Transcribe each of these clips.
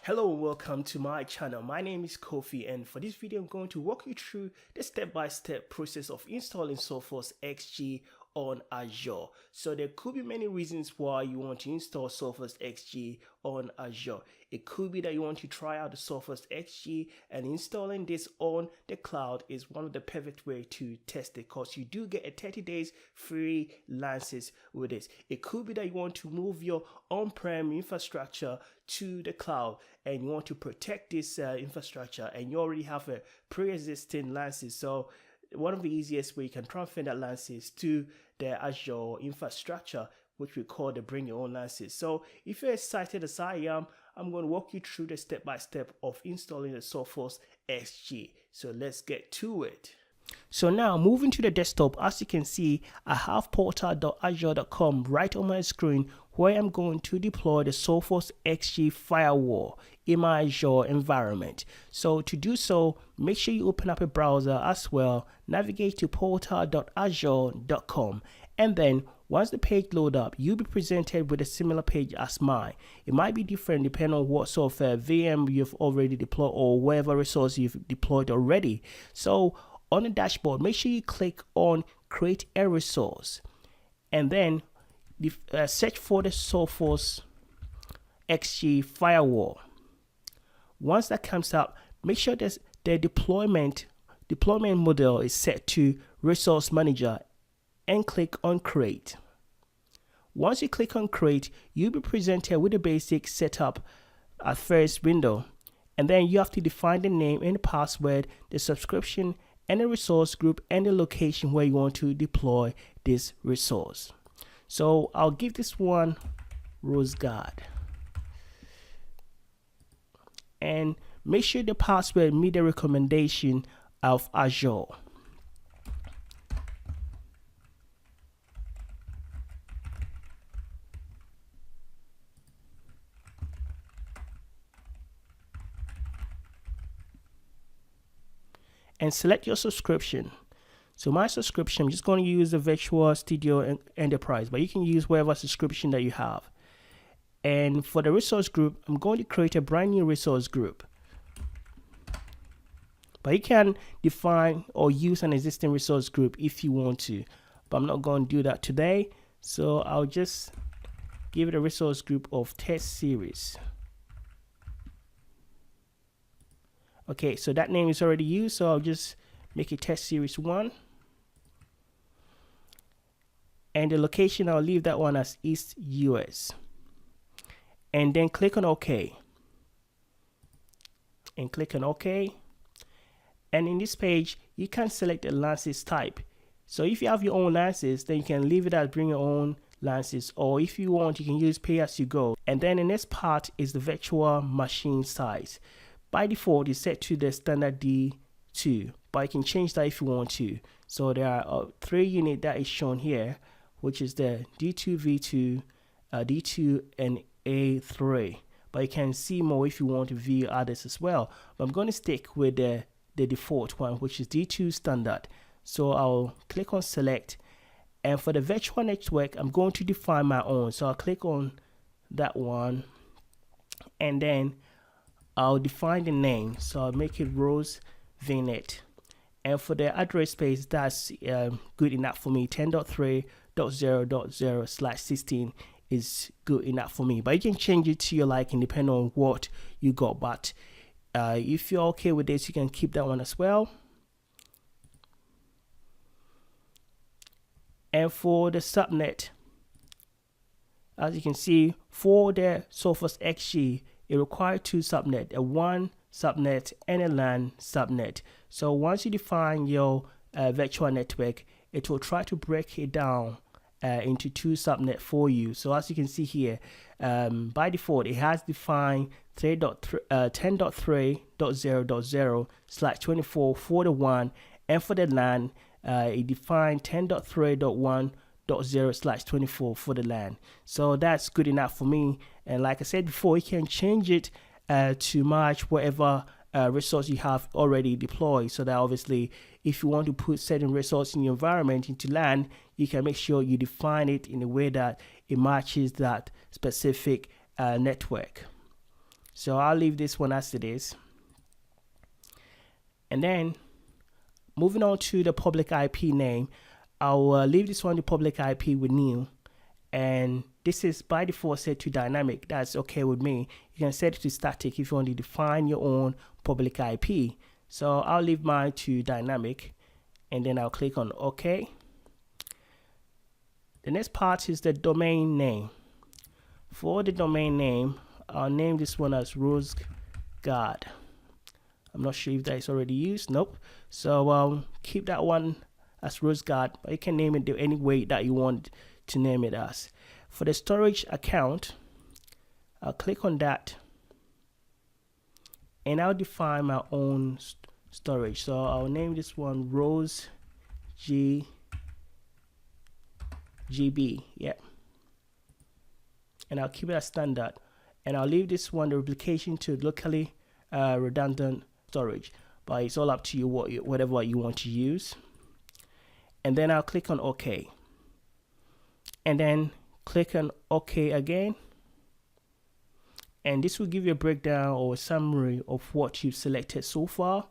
Hello and welcome to my channel. My name is Kofi, and for this video I'm going to walk you through the step-by-step process of installing Sophos XG on Azure. So there could be many reasons why you want to install Sophos XG on Azure. It could be that you want to try out the Sophos XG, and installing this on the cloud is one of the perfect way to test it, because you do get a 30 days free license with this. It could be that you want to move your on-prem infrastructure to the cloud and you want to protect this infrastructure, and you already have a pre-existing license. So one of the easiest way you can transfer that license to the Azure infrastructure, which we call the bring your own license. So if you're excited as I am, I'm going to walk you through the step-by-step of installing the Sophos XG. So let's get to it. So now moving to the desktop, as you can see, I have portal.azure.com right on my screen, where I'm going to deploy the Sophos XG Firewall in my Azure environment. So to do so, make sure you open up a browser as well, navigate to portal.azure.com, and then once the page loads up, you'll be presented with a similar page as mine. It might be different depending on what sort of VM you've already deployed or whatever resource you've deployed already. So on the dashboard, make sure you click on create a resource, and then search for the Sophos XG Firewall. Once that comes up, make sure that the deployment model is set to Resource Manager, and click on create. Once you click on create, you'll be presented with the basic setup at first window, and then you have to define the name and the password, the subscription and the resource group, and the location where you want to deploy this resource. So I'll give this one Rose Guard, and make sure the password meet the recommendation of Azure. And select your subscription. So my subscription, I'm just going to use the Virtual Studio Enterprise, but you can use whatever subscription that you have. And for the resource group, I'm going to create a brand new resource group. But you can define or use an existing resource group if you want to, but I'm not going to do that today. So I'll just give it a resource group of test series. Okay, so that name is already used, so I'll just make it test series 1. And the location, I'll leave that one as East US. And then click on OK. And click on OK. And in this page, you can select the license type. So if you have your own license, then you can leave it as bring your own license, or if you want, you can use pay as you go. And then the next part is the virtual machine size. By default, it's set to the standard D2, but you can change that if you want to. So there are 3 units that is shown here, which is the D2, V2, D2, and A3. But you can see more if you want to view others as well. But I'm going to stick with the default one, which is D2 standard. So I'll click on select, and for the virtual network, I'm going to define my own. So I'll click on that one, and then I'll define the name. So I'll make it Rose VNet. And for the address space, that's good enough for me. 10.3.0.0/16 is good enough for me. But you can change it to your liking depending on what you got. But if you're okay with this, you can keep that one as well. And for the subnet, as you can see, for the Sophos XG, it requires 2 subnet, a WAN subnet and a LAN subnet. So once you define your virtual network, it will try to break it down into 2 subnet for you. So as you can see here, by default, it has defined 10.3.0.0/24 for the WAN, and for the LAN, it defined 10.3.1.0/24 for the LAN. So that's good enough for me. And like I said before, you can change it to match whatever resource you have already deployed, so that obviously if you want to put certain resource in your environment into LAN, you can make sure you define it in a way that it matches that specific network. So I'll leave this one as it is. And then moving on to the public IP name, I'll leave this one, the public IP, with new. And this is by default set to dynamic. That's okay with me. You can set it to static if you want to define your own public IP. So I'll leave mine to dynamic, and then I'll click on OK. The next part is the domain name. For the domain name, I'll name this one as RoseGuard. I'm not sure if that is already used. Nope. So keep that one as RoseGuard, but you can name it any way that you want to name it as. For the storage account, I'll click on that, and I'll define my own storage. So I'll name this one Rose GB. Yeah. And I'll keep it as standard. And I'll leave this one, the replication, to locally redundant storage. But it's all up to you, whatever you want to use. And then I'll click on OK. And then click on OK again. And this will give you a breakdown or a summary of what you've selected so far.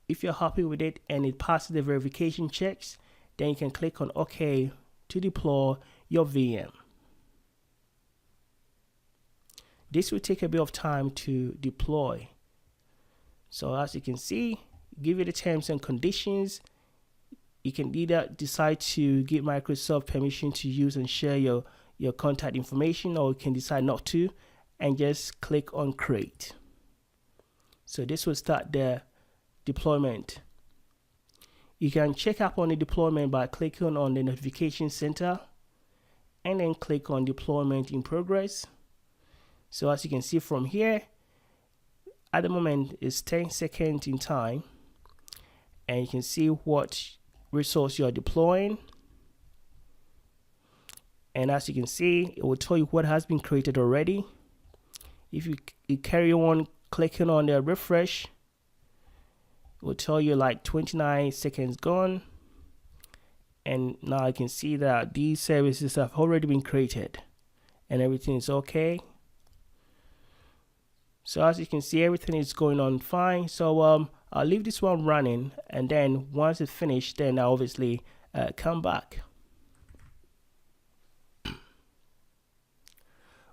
If you're happy with it and it passes the verification checks, then you can click on OK to deploy your VM. This will take a bit of time to deploy. So as you can see, give you the terms and conditions. You can either decide to give Microsoft permission to use and share your contact information, or you can decide not to and just click on create. So this will start the deployment. You can check up on the deployment by clicking on the notification center and then click on deployment in progress. So as you can see from here, at the moment it's 10 seconds in time, and you can see what resource you are deploying. And as you can see, it will tell you what has been created already. If you carry on clicking on the refresh, it will tell you like 29 seconds gone. And now I can see that these services have already been created and everything is okay. So as you can see, everything is going on fine. So I'll leave this one running, and then once it's finished, then I'll obviously come back.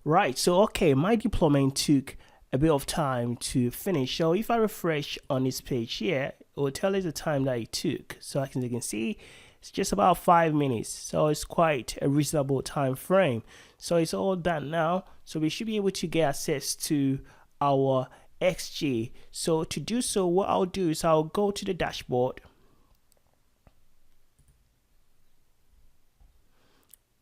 Right, so okay, my deployment took a bit of time to finish. So if I refresh on this page here, it will tell us the time that it took. So as you can see, it's just about 5 minutes. So it's quite a reasonable time frame. So it's all done now. So we should be able to get access to our XG. So to do so, what I'll do is I'll go to the dashboard.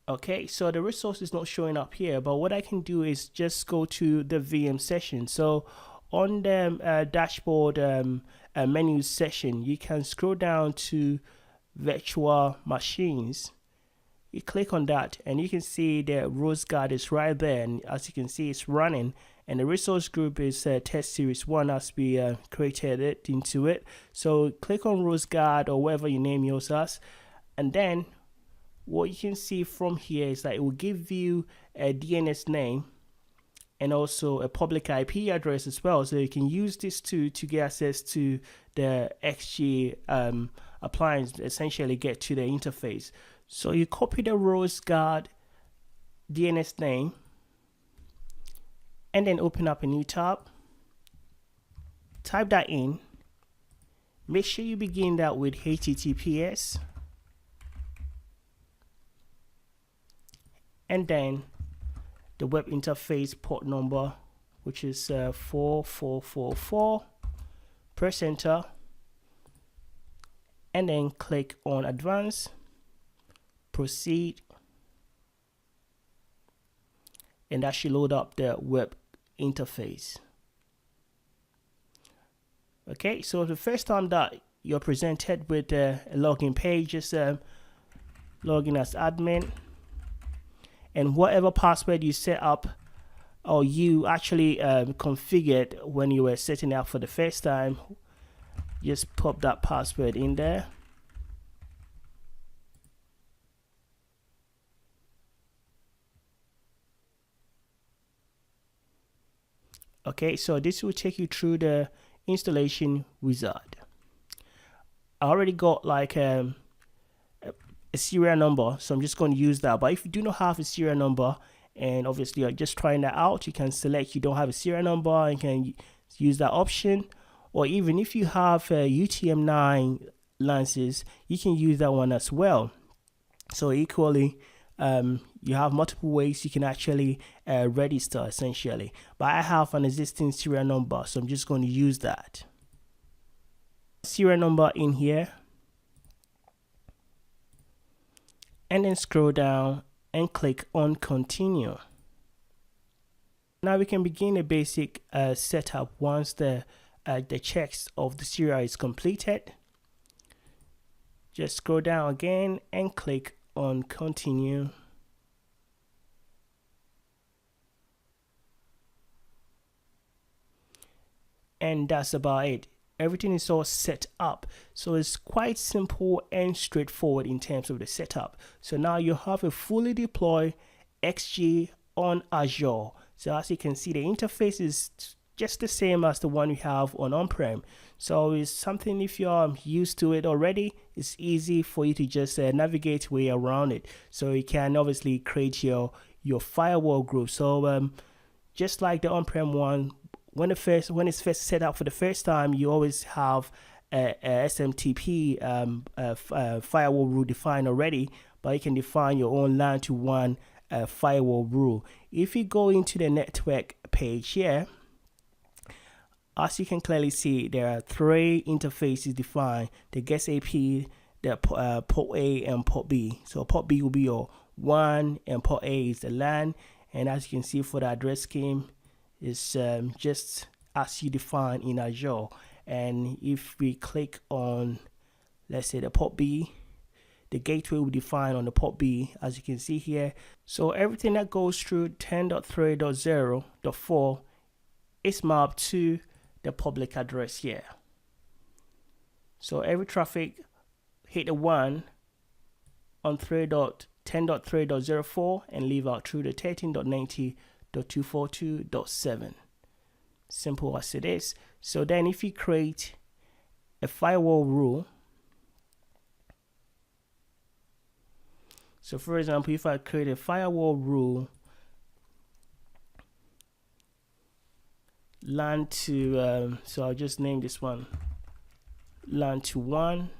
Okay, so the resource is not showing up here, but what I can do is just go to the VM session. So on the dashboard menu section, you can scroll down to virtual machines. You click on that and you can see the RoseGuard is right there, and as you can see, it's running, and the resource group is test series 1 as we created it into it. So click on RoseGuard or whatever you name yours as, and then what you can see from here is that it will give you a DNS name and also a public IP address as well. So you can use this to get access to the XG appliance, essentially get to the interface. So you copy the RoseGuard DNS name and then open up a new tab. Type that in. Make sure you begin that with HTTPS. And then the web interface port number, which is 4444. Press enter and then click on advanced, proceed, and that should load up the web interface. Okay, so the first time that you're presented with a login page, just log in as admin, and whatever password you set up or you actually configured when you were setting up for the first time, just pop that password in there. Okay, so this will take you through the installation wizard. I already got like a serial number, so I'm just going to use that. But if you do not have a serial number, and obviously you're just trying that out, you can select you don't have a serial number and can use that option. Or even if you have UTM-9 lances, you can use that one as well. So equally, you have multiple ways you can actually register essentially. But I have an existing serial number, so I'm just going to use that serial number in here, and then scroll down and click on continue. Now we can begin a basic setup once the checks of the serial is completed. Just scroll down again and click on continue. And that's about it. Everything is all set up, so it's quite simple and straightforward in terms of the setup. So now you have a fully deployed XG on Azure. So as you can see, the interface is just the same as the one we have on-prem. So it's something, if you're used to it already, it's easy for you to just navigate way around it. So you can obviously create your firewall group. So just like the on-prem one, when it's first set up for the first time, you always have a SMTP firewall rule defined already, but you can define your own LAN to WAN firewall rule. If you go into the network page here, as you can clearly see, there are 3 interfaces defined: the guest AP, the port A, and port B. So port B will be your WAN, and port A is the LAN. And as you can see, for the address scheme, is just as you define in Azure. And if we click on, let's say, the port B, the gateway will define on the port B, as you can see here. So everything that goes through 10.3.0.4 is mapped to the public address here. So every traffic hit the 1 on 10.3.0.4 and leave out through the 13.90.242.7. Simple as it is. So then if you create a firewall rule, so for example, if I create a firewall rule LAN to so I'll just name this one LAN to WAN,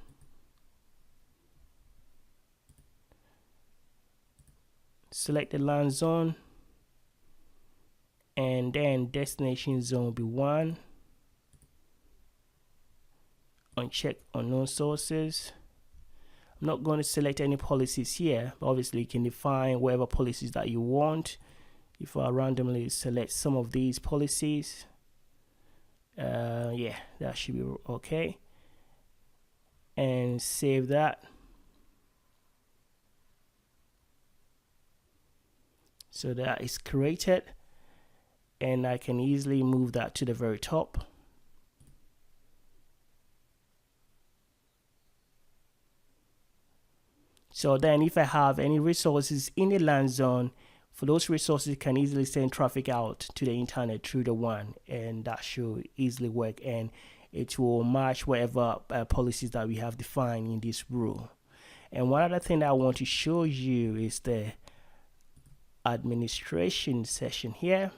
select the LAN zone, and then destination zone will be 1, uncheck unknown sources. I'm not going to select any policies here, but obviously you can define whatever policies that you want. If I randomly select some of these policies, yeah, that should be okay, and save that. So that is created, and I can easily move that to the very top. So then if I have any resources in the LAN zone, for those resources can easily send traffic out to the internet through the WAN, and that should easily work, and it will match whatever policies that we have defined in this rule. And one other thing that I want to show you is the administration section here.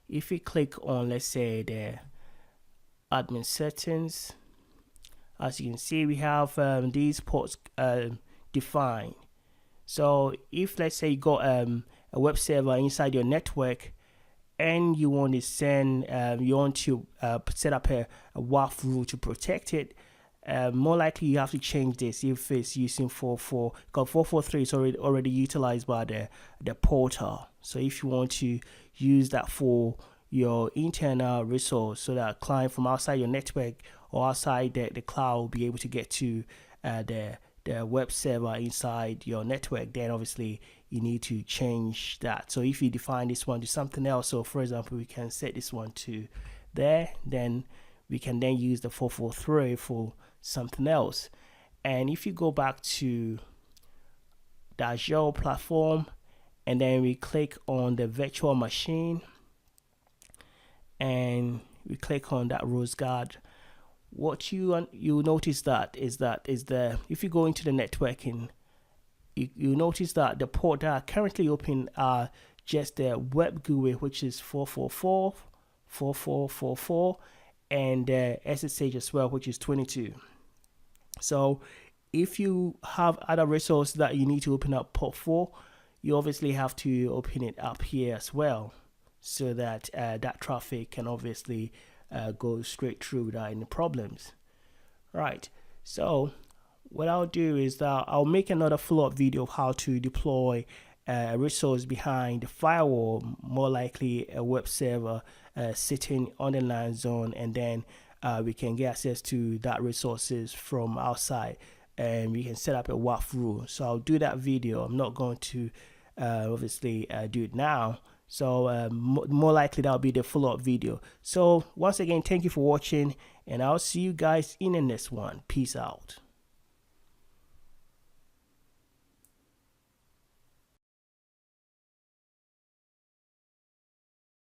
If you click on, let's say, the admin settings, as you can see, we have these ports defined. So if, let's say, you got a web server inside your network and you want to send, you want to set up a WAF rule to protect it, more likely you have to change this if it's using 4.4, because 4.4.3 is already utilized by the portal. So if you want to use that for your internal resource, so that a client from outside your network or outside the cloud will be able to get to the web server inside your network, then obviously you need to change that. So if you define this one to something else, so for example, we can set this one to there, then we can then use the 4.4.3 for something else. And if you go back to the Azure platform, and then we click on the virtual machine, and we click on that rose guard, what you notice that is if you go into the networking, you notice that the port that are currently open are just the web GUI, which is 444, and SSH as well, which is 22. So if you have other resources that you need to open up port 4, you obviously have to open it up here as well, so that that traffic can obviously go straight through without any problems. Right, so what I'll do is that I'll make another follow-up video of how to deploy a resource behind the firewall, more likely a web server sitting on the LAN zone, and then we can get access to that resources from outside, and we can set up a WAF rule. So I'll do that video. I'm not going to obviously do it now. So more likely that'll be the follow-up video. So once again, thank you for watching, and I'll see you guys in the next one. Peace out.